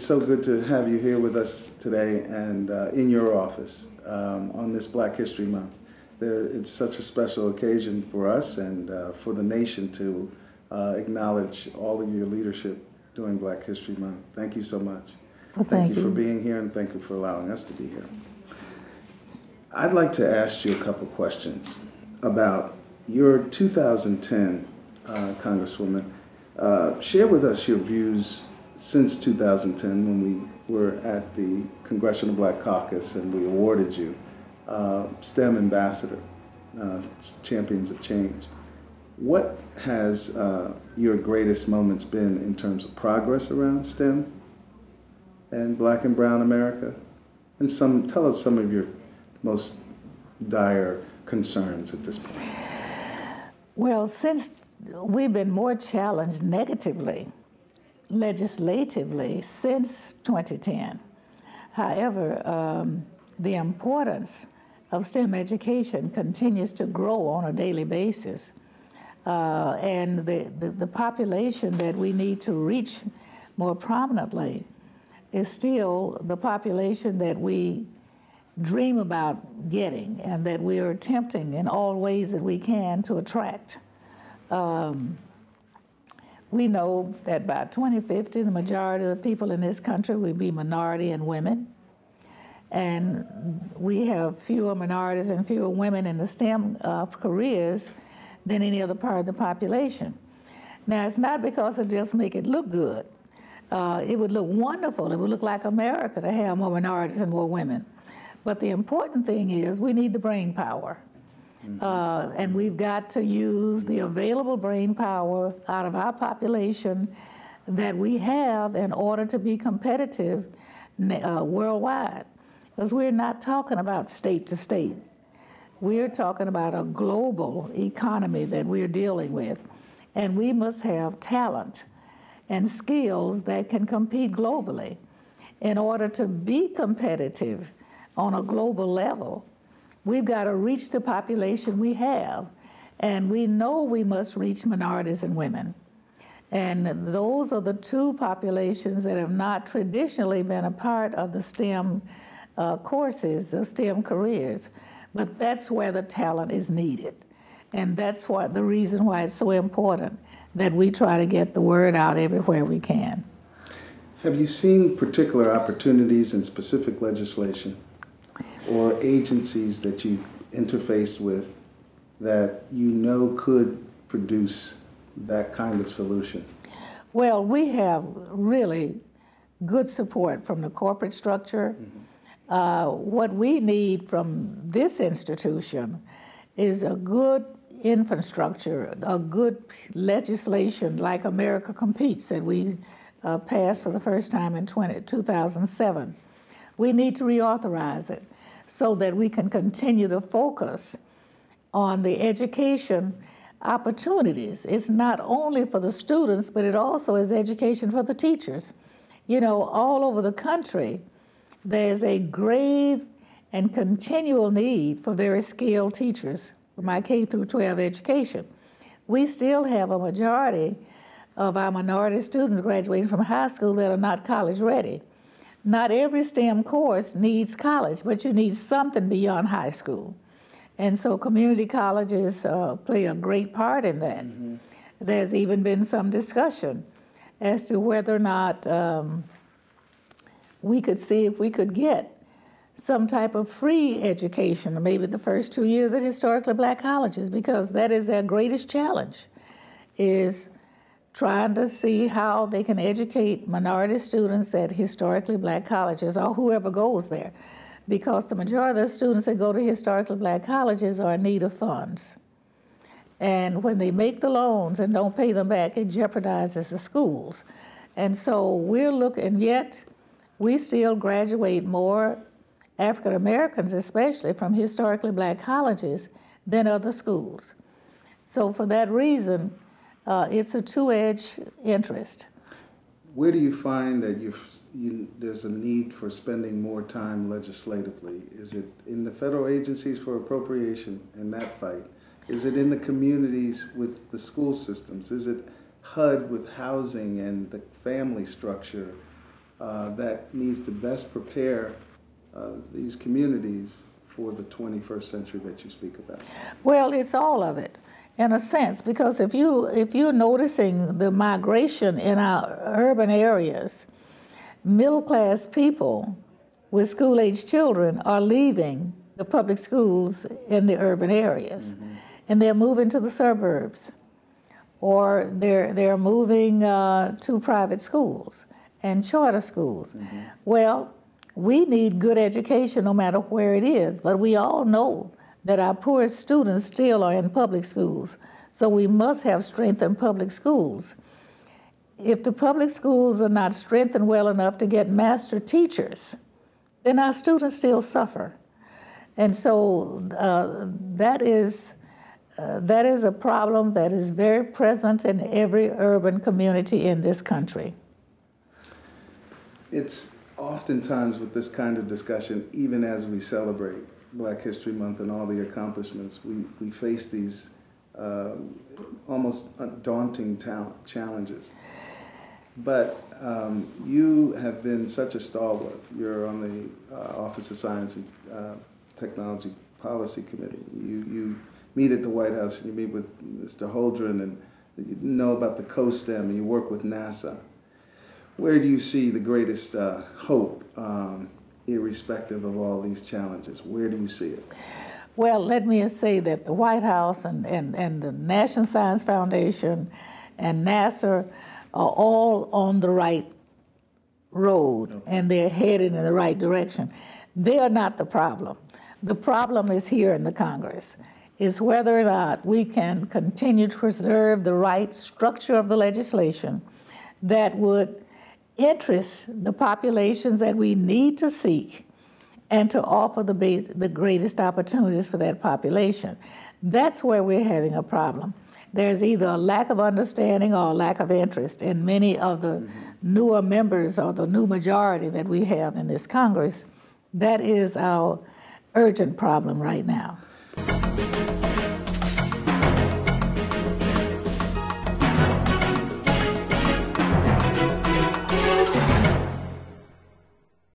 so good to have you here with us today and in your office on this Black History Month. It's such a special occasion for us and for the nation to acknowledge all of your leadership during Black History Month. Thank you so much. Well, thank you for being here, and thank you for allowing us to be here. I'd like to ask you a couple questions about your 2010, Congresswoman. Share with us your views since 2010 when we were at the Congressional Black Caucus and we awarded you STEM Ambassador, Champions of Change. What has your greatest moments been in terms of progress around STEM and Black and Brown America? And tell us some of your most dire concerns at this point. Well, since we've been more challenged negatively, legislatively, since 2010. However, the importance of STEM education continues to grow on a daily basis. And the population that we need to reach more prominently is still the population that we dream about getting and that we are attempting in all ways that we can to attract. We know that by 2050, the majority of the people in this country will be minority and women. And we have fewer minorities and fewer women in the STEM careers than any other part of the population. Now, it's not because it just make it look good. It would look wonderful. It would look like America to have more minorities and more women. But the important thing is we need the brain power. And we've got to use the available brain power out of our population that we have in order to be competitive worldwide. Because we're not talking about state to state. We're talking about a global economy that we're dealing with. And we must have talent and skills that can compete globally in order to be competitive on a global level. We've got to reach the population we have, and we know we must reach minorities and women. And those are the two populations that have not traditionally been a part of the STEM courses, the STEM careers, but that's where the talent is needed. And that's the reason why it's so important that we try to get the word out everywhere we can. Have you seen particular opportunities in specific legislation or agencies that you interfaced with that you know could produce that kind of solution? Well, we have really good support from the corporate structure. What we need from this institution is a good infrastructure, a good legislation like America Competes that we passed for the first time in 2007. We need to reauthorize it so that we can continue to focus on the education opportunities. It's not only for the students, but it also is education for the teachers. You know, all over the country, there's a grave and continual need for very skilled teachers for my K through 12 education. We still have a majority of our minority students graduating from high school that are not college ready. Not every STEM course needs college, but you need something beyond high school. And so community colleges play a great part in that. There's even been some discussion as to whether or not we could see if we could get some type of free education, maybe the first 2 years at historically Black colleges, because that is their greatest challenge, is trying to see how they can educate minority students at historically Black colleges or whoever goes there, because the majority of the students that go to historically Black colleges are in need of funds. And when they make the loans and don't pay them back, it jeopardizes the schools. And so we're looking, yet we still graduate more African Americans, especially from historically Black colleges, than other schools. So for that reason, it's a two-edged interest. Where do you find that there's a need for spending more time legislatively? Is it in the federal agencies for appropriation and that fight? Is it in the communities with the school systems? Is it HUD with housing and the family structure? that needs to best prepare these communities for the 21st century that you speak about? Well, it's all of it, in a sense, because if you're noticing the migration in our urban areas, middle-class people with school-age children are leaving the public schools in the urban areas, and they're moving to the suburbs, or they're moving to private schools and charter schools. Well, we need good education no matter where it is, but we all know that our poorest students still are in public schools, so we must have strength in public schools. If the public schools are not strengthened well enough to get master teachers, then our students still suffer. And so that is a problem that is very present in every urban community in this country. It's oftentimes with this kind of discussion, even as we celebrate Black History Month and all the accomplishments, we face these almost daunting challenges. But you have been such a stalwart. You're on the Office of Science and Technology Policy Committee. You meet at the White House and you meet with Mr. Holdren, and you know about the COSTEM, and you work with NASA. Where do you see the greatest hope, irrespective of all these challenges? Where do you see it? Well, let me say that the White House and the National Science Foundation and NASA are all on the right road, and they're headed in the right direction. They are not the problem. The problem is here in the Congress. Is whether or not we can continue to preserve the right structure of the legislation that would interest the populations that we need to seek and to offer the greatest opportunities for that population. That's where we're having a problem. There's either a lack of understanding or a lack of interest in many of the newer members or the new majority that we have in this Congress. That is our urgent problem right now.